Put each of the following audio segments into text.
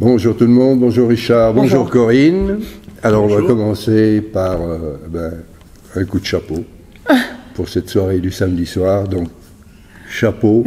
Bonjour tout le monde, bonjour Richard, bonjour Corinne. Alors bonjour. On va commencer par un coup de chapeau pour cette soirée du samedi soir. Donc chapeau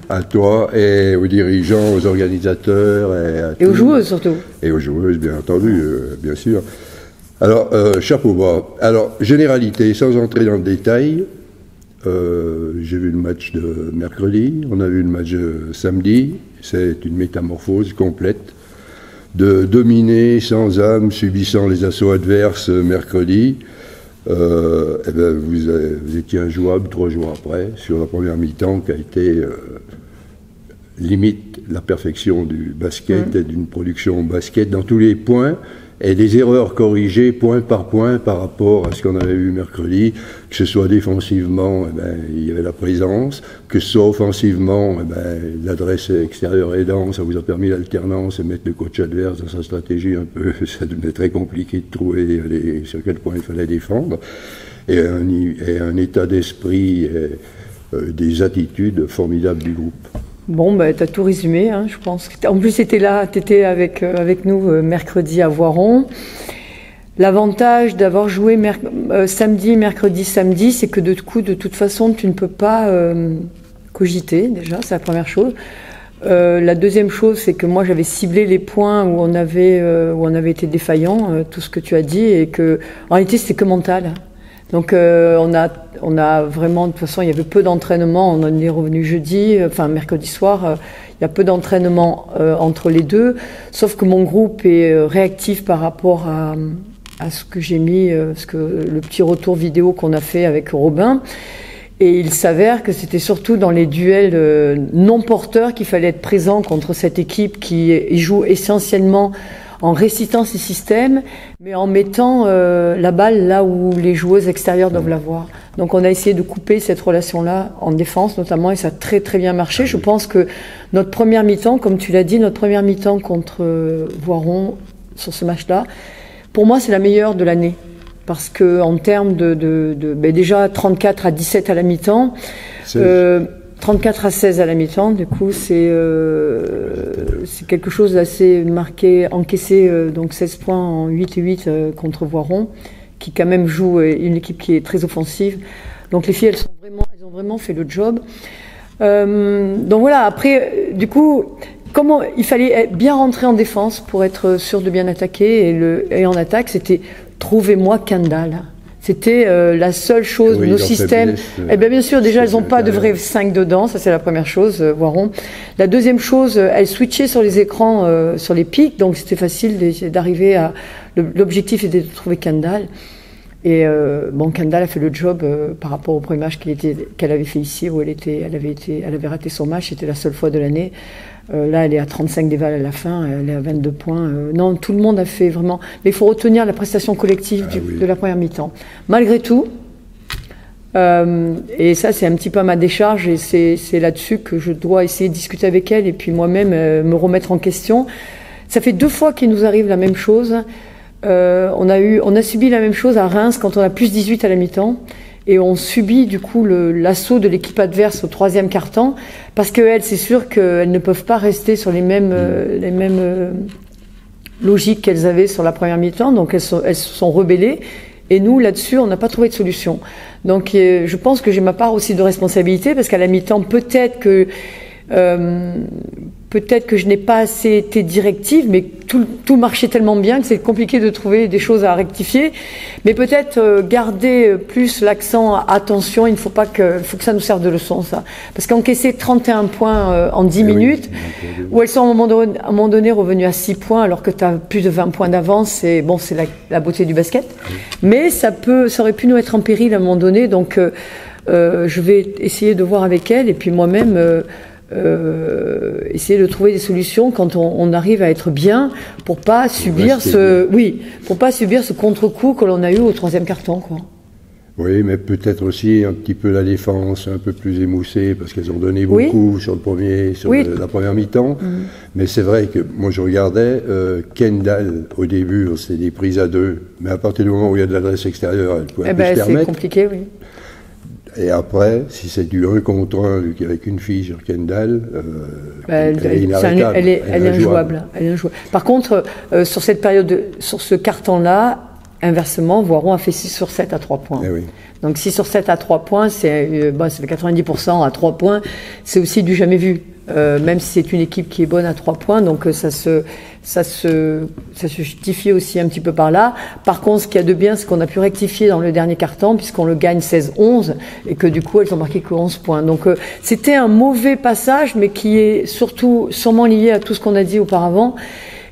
à toi et aux dirigeants, aux organisateurs et aux joueuses surtout. Et aux joueuses bien entendu, bien sûr. Alors chapeau bas. Alors généralité, sans entrer dans le détail. J'ai vu le match de mercredi, on a vu le match de samedi. C'est une métamorphose complète de dominer sans âme, subissant les assauts adverses mercredi. Vous étiez injouable 3 jours après, sur la première mi-temps qui a été limite la perfection du basket et d'une production basket dans tous les points, et des erreurs corrigées point par point par rapport à ce qu'on avait vu mercredi, que ce soit défensivement, il y avait la présence, que ce soit offensivement, l'adresse extérieure aidant, ça vous a permis l'alternance et mettre le coach adverse dans sa stratégie un peu, ça devenait très compliqué de trouver sur quel point il fallait défendre, et un état d'esprit, des attitudes formidables du groupe. Bon, tu as tout résumé, hein, je pense. En plus, tu étais avec nous mercredi à Voiron. L'avantage d'avoir joué samedi, mercredi, samedi, c'est que de toute façon, tu ne peux pas cogiter, déjà, c'est la première chose. La deuxième chose, c'est que moi, j'avais ciblé les points où on avait été défaillant, tout ce que tu as dit, et que, en réalité, c'était que mental. Donc on a vraiment, de toute façon, il y avait peu d'entraînement, on en est revenu mercredi soir, il y a peu d'entraînement entre les deux, sauf que mon groupe est réactif par rapport à ce que j'ai mis, le petit retour vidéo qu'on a fait avec Robin, et il s'avère que c'était surtout dans les duels non porteurs qu'il fallait être présent contre cette équipe qui joue essentiellement en récitant ses systèmes, mais en mettant la balle là où les joueuses extérieures doivent la voir. Donc on a essayé de couper cette relation-là en défense notamment, et ça a très très bien marché. Je pense que notre première mi-temps, comme tu l'as dit, notre première mi-temps contre Voiron sur ce match-là, pour moi c'est la meilleure de l'année. Parce que en termes déjà 34-17 à la mi-temps, 34-16 à la mi-temps, du coup, c'est quelque chose d'assez marqué, encaissé, donc 16 points en 8-8 contre Voiron, qui quand même joue une équipe qui est très offensive. Donc les filles, elles ont vraiment fait le job. Donc voilà, après, du coup, comment il fallait bien rentrer en défense pour être sûr de bien attaquer, et en attaque, c'était « trouvez-moi Kendall ». C'était la seule chose, nos systèmes. Bien sûr, déjà, elles n'ont pas de vrai 5 dedans, ça c'est la première chose, Voiron. La deuxième chose, elles switchaient sur les écrans, sur les pics, donc c'était facile d'arriver à... L'objectif était de trouver Kendall. Et Kendall a fait le job par rapport au premier match qu'elle avait fait ici, où elle avait raté son match, c'était la seule fois de l'année. Là, elle est à 35 dévals à la fin, elle est à 22 points. Non, tout le monde a fait vraiment... Mais il faut retenir la prestation collective de la première mi-temps. Malgré tout, et ça, c'est un petit peu à ma décharge, et c'est là-dessus que je dois essayer de discuter avec elle, et puis moi-même me remettre en question. Ça fait 2 fois qu'il nous arrive la même chose. On a subi la même chose à Reims quand on a plus 18 à la mi-temps. Et on subit du coup l'assaut de l'équipe adverse au 3e quart-temps, parce qu'elles, c'est sûr qu'elles ne peuvent pas rester sur les mêmes logiques qu'elles avaient sur la première mi-temps, donc elles se sont rebellées, et nous là-dessus on n'a pas trouvé de solution. Donc je pense que j'ai ma part aussi de responsabilité, parce qu'à la mi-temps peut-être que je n'ai pas assez été directive, mais tout marchait tellement bien que c'est compliqué de trouver des choses à rectifier. Mais peut-être garder plus l'accent à attention, il faut que ça nous serve de leçon, ça. Parce qu'encaisser 31 points en 10 minutes, où elles sont à un moment donné revenues à 6 points, alors que tu as plus de 20 points d'avance, c'est la beauté du basket. Mais ça aurait pu nous être en péril à un moment donné, donc je vais essayer de voir avec elles, et puis moi-même... essayer de trouver des solutions quand on arrive à être bien, pour pas subir ce contre-coup que l'on a eu au 3e quart-temps, quoi. Oui, mais peut-être aussi un petit peu la défense un peu plus émoussée, parce qu'elles ont donné beaucoup sur la première mi-temps. Mais c'est vrai que moi je regardais Kendall au début, c'était des prises à 2, mais à partir du moment où il y a de l'adresse extérieure, elle pouvait plus se permettre. C'est compliqué, oui. Et après, si c'est du 1 contre 1, vu qu'avec une fille sur Kendall, elle est inarrêtable. Elle est injouable. Par contre, sur cette période, sur ce carton-là, inversement, Voiron a fait 6 sur 7 à 3 points. Eh oui. Donc 6 sur 7 à 3 points, ça fait 90% à 3 points. C'est aussi du jamais vu. Même si c'est une équipe qui est bonne à 3 points, donc ça se justifie aussi un petit peu par là. Par contre, ce qu'il y a de bien, c'est qu'on a pu rectifier dans le dernier quart-temps, puisqu'on le gagne 16-11, et que du coup, elles ont marqué que 11 points. Donc c'était un mauvais passage, mais qui est surtout sûrement lié à tout ce qu'on a dit auparavant.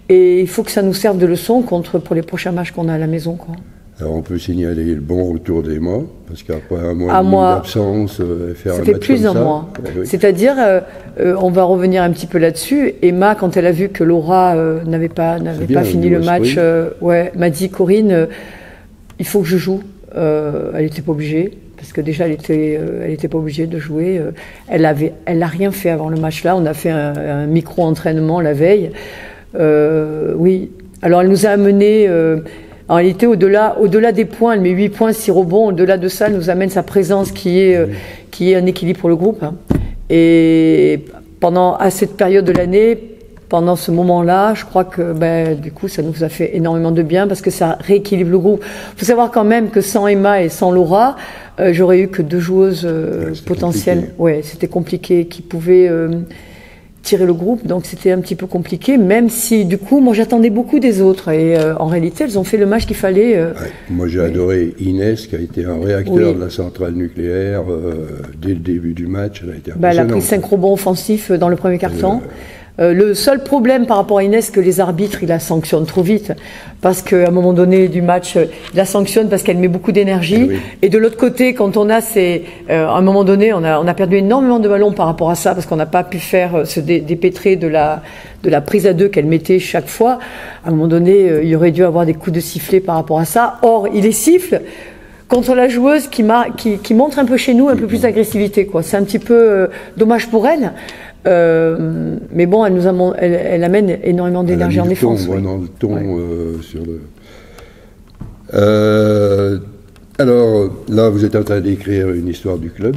Et il faut que ça nous serve de leçon pour les prochains matchs qu'on a à la maison, quoi. Alors on peut signaler le bon retour d'Emma, parce qu'après un mois d'absence, faire un match comme ça... Ça fait plus d'un mois. Oui. C'est-à-dire, on va revenir un petit peu là-dessus. Emma, quand elle a vu que Laura n'avait pas fini le match, m'a dit, Corinne, il faut que je joue. Elle n'était pas obligée, parce que déjà elle était pas obligée de jouer. Elle a rien fait avant le match-là. On a fait un micro-entraînement la veille. Oui. Alors elle nous a amené... En réalité, au-delà des points, elle met 8 points, 6 rebonds. Au-delà de ça, elle nous amène sa présence qui est un équilibre pour le groupe. Et à cette période de l'année, pendant ce moment-là, je crois que du coup, ça nous a fait énormément de bien parce que ça rééquilibre le groupe. Il faut savoir quand même que sans Emma et sans Laura, j'aurais eu que 2 joueuses potentielles. Compliqué. Ouais, c'était compliqué, qui pouvaient tirer le groupe, donc c'était un petit peu compliqué, même si du coup moi j'attendais beaucoup des autres et en réalité elles ont fait le match qu'il fallait. Moi j'ai adoré Inès qui a été un réacteur de la centrale nucléaire dès le début du match, elle a été impressionnante. Elle a pris 5 rebonds offensifs dans le premier quart-temps. Le seul problème par rapport à Inès, c'est que les arbitres, ils la sanctionnent trop vite. Parce qu'à un moment donné du match, ils la sanctionnent parce qu'elle met beaucoup d'énergie. Oui. Et de l'autre côté, quand on a à un moment donné, on a perdu énormément de ballons par rapport à ça, parce qu'on n'a pas pu se dépêtrer de la prise à 2 qu'elle mettait chaque fois. À un moment donné, il aurait dû avoir des coups de sifflet par rapport à ça. Or, il les siffle contre la joueuse qui montre un peu chez nous un peu plus d'agressivité, quoi. C'est un petit peu dommage pour elle. Mais bon, elle amène énormément d'énergie en défense. On voit dans le ton sur le. Alors là, vous êtes en train d'écrire une histoire du club,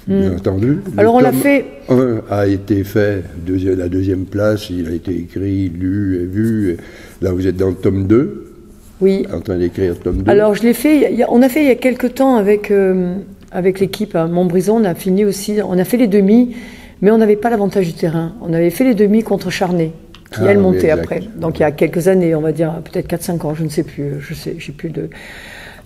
bien entendu. Alors on l'a fait. 1 a été fait, la deuxième place, il a été écrit, lu et vu. Et là, vous êtes dans le tome 2. Oui. En train d'écrire le tome 2. Alors je l'ai fait. On a fait il y a quelques temps avec l'équipe à Montbrison. On a fait les demi. Mais on n'avait pas l'avantage du terrain. On avait fait les demi contre Charnay, qui elle montait après. Donc il y a quelques années, on va dire peut-être 4-5 ans, je ne sais plus, j'ai plus de...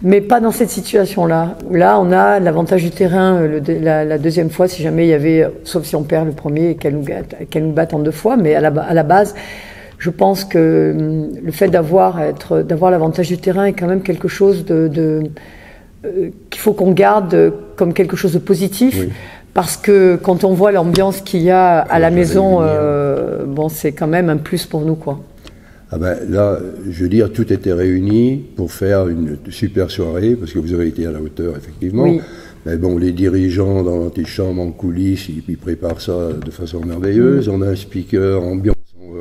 Mais pas dans cette situation-là. Là, on a l'avantage du terrain la deuxième fois, si jamais il y avait, sauf si on perd le premier et qu'elle nous batte en 2 fois, mais à la base, je pense que le fait d'avoir l'avantage du terrain est quand même quelque chose qu'il faut qu'on garde comme quelque chose de positif. Oui. Parce que quand on voit l'ambiance qu'il y a à la maison, c'est quand même un plus pour nous, quoi. Ah ben là, je veux dire, tout était réuni pour faire une super soirée, parce que vous avez été à la hauteur, effectivement. Oui. Mais bon, les dirigeants dans l'antichambre, en coulisses, ils préparent ça de façon merveilleuse. On a un speaker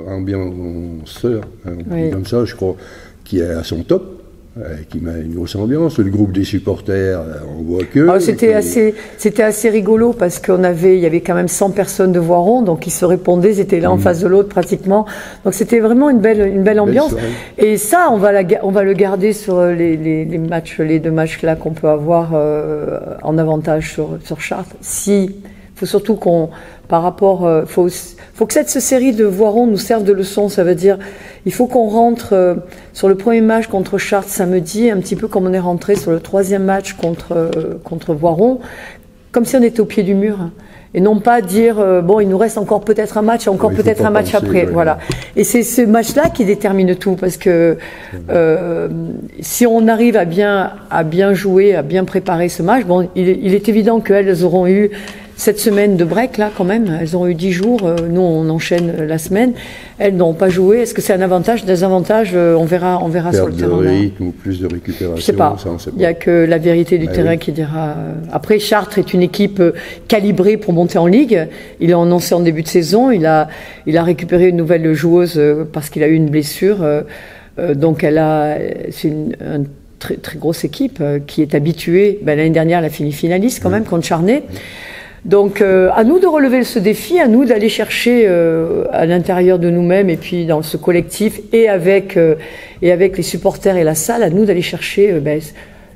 ambianceur, comme ça, je crois, qui est à son top. Qui met une grosse ambiance. Le groupe des supporters, on voit que... C'était assez rigolo parce il y avait quand même 100 personnes de Voiron, donc ils se répondaient, ils étaient l'un en face de l'autre pratiquement. Donc c'était vraiment une belle ambiance. Et ça, on va le garder sur les 2 matchs là qu'on peut avoir en avantage sur Chartres. Faut surtout faut que cette série de Voiron nous serve de leçon. Ça veut dire, il faut qu'on rentre sur le premier match contre Chartres samedi, un petit peu comme on est rentré sur le 3e match contre Voiron, comme si on était au pied du mur. Et non pas dire, il nous reste encore peut-être un match, peut-être un match après. Ouais. Voilà. Et c'est ce match-là qui détermine tout, parce que si on arrive à bien jouer, à bien préparer ce match, il est évident qu'elles auront eu cette semaine de break, là, quand même. Elles ont eu 10 jours. Nous, on enchaîne la semaine. Elles n'ont pas joué. Est-ce que c'est un avantage, désavantage? On verra sur le terrain. Perte de rythme ou plus de récupération? Je sais pas. Il n'y a que la vérité du terrain qui dira. Après, Chartres est une équipe calibrée pour monter en Ligue. Il a annoncé en début de saison. Il a récupéré une nouvelle joueuse parce qu'il a eu une blessure. Donc, c'est très, très grosse équipe qui est habituée. L'année dernière, elle a fini finaliste quand même contre Charnay. Donc, à nous de relever ce défi, à nous d'aller chercher à l'intérieur de nous-mêmes et puis dans ce collectif et avec les supporters et la salle, à nous d'aller chercher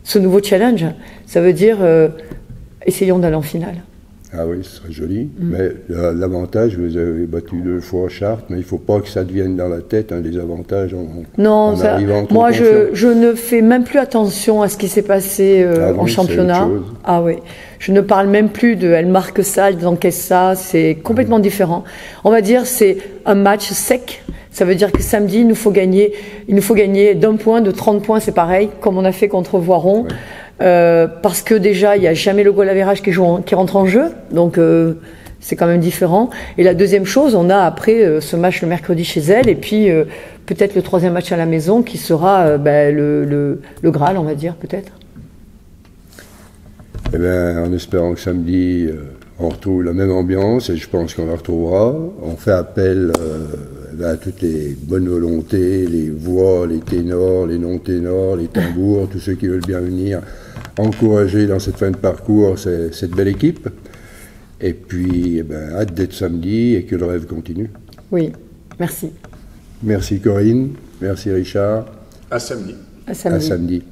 ce nouveau challenge. Ça veut dire essayons d'aller en finale. Ah oui, ce serait joli. Mais l'avantage, vous avez battu 2 fois Chartres, mais il ne faut pas que ça devienne dans la tête des avantages en arrivant trop moi confiant. je ne fais même plus attention à ce qui s'est passé en championnat. Ah oui, je ne parle même plus de elle marque ça, elle encaisse ça, c'est complètement différent. On va dire c'est un match sec. Ça veut dire que samedi, il nous faut gagner d'1 point, de 30 points, c'est pareil, comme on a fait contre Voiron. Ouais. Parce que déjà, il n'y a jamais le goal average qui rentre en jeu, donc c'est quand même différent. Et la deuxième chose, on a après ce match le mercredi chez elle, et puis peut-être le 3e match à la maison qui sera le Graal, on va dire, peut-être. Eh bien, en espérant que samedi, on retrouve la même ambiance, et je pense qu'on la retrouvera. On fait appel à toutes les bonnes volontés, les voix, les ténors, les non-ténors, les tambours, tous ceux qui veulent bien venir encourager dans cette fin de parcours cette belle équipe. Et puis, hâte d'être samedi et que le rêve continue. Oui, merci. Merci Corinne, merci Richard. À samedi. À samedi. À samedi.